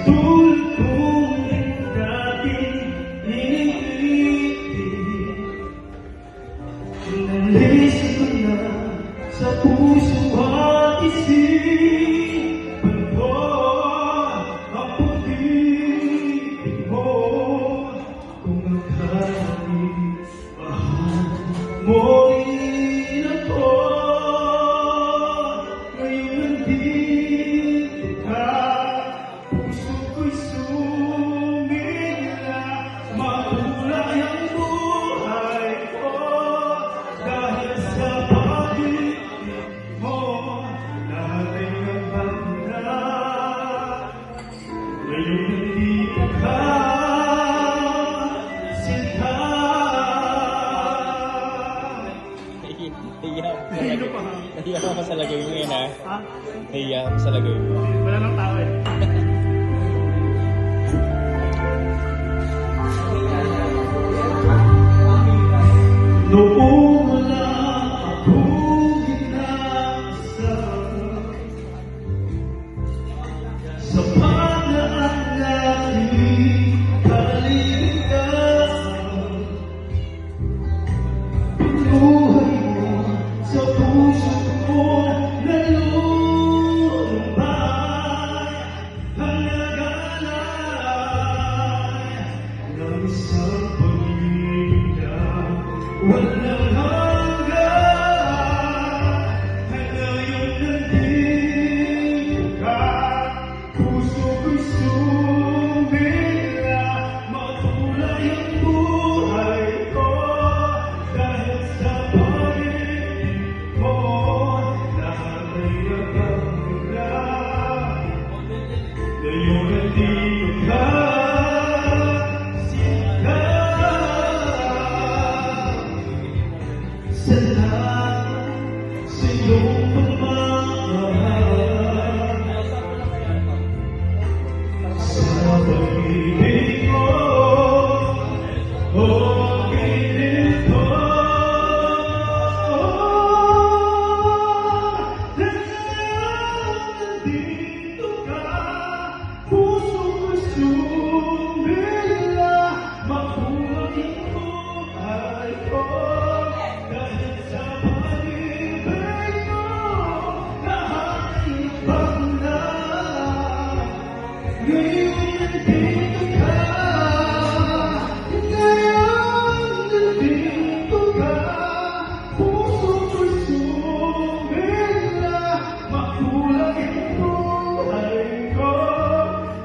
tulong natin iniibig. Inalis ko na sa puso at isipan ko ang pag-ibig mo. Kung akalain mahal mo rin ako, ngayon nandito ka. Puso ko'y sumila, makulay ang buhay ko dahil sa pag-ibig mo. Lahat ay nabanda, ngayon nandito ka, sinta. Nahiya ka sa lagay mo yun, ha? Ha? Nahiya ka sa lagay mo. Wala nang tao eh. Noong wala akong inaasahan, sa pag-aalala kaligayahan, buhay mo sa puso ko nalulubay, halagalay ng isang pag-ibig na walang hanggan. Ay ngayon nandito ka, puso ko'y sumila, makulay ang buhay ko dahil sa pag-ibig mo. Lahat ay nagkakula, ngayon nandito ka, sinta. Sa lahat sa iyong pagmamahal, sa pag-ibig mo, o pilit ko. Nandito ka, puso ko'y sumila, makulay ang buhay ko dahil sa pag-ibig mo. Lahat ay nabanda, ngayon nandito ka, ngayon nandito ka, puso ko'y sumila, makulay ang buhay ko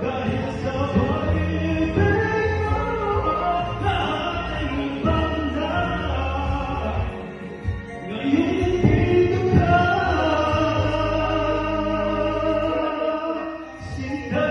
dahil sa pag-ibig mo. Lahat ay nabanda, ngayon nandito ka, sinta.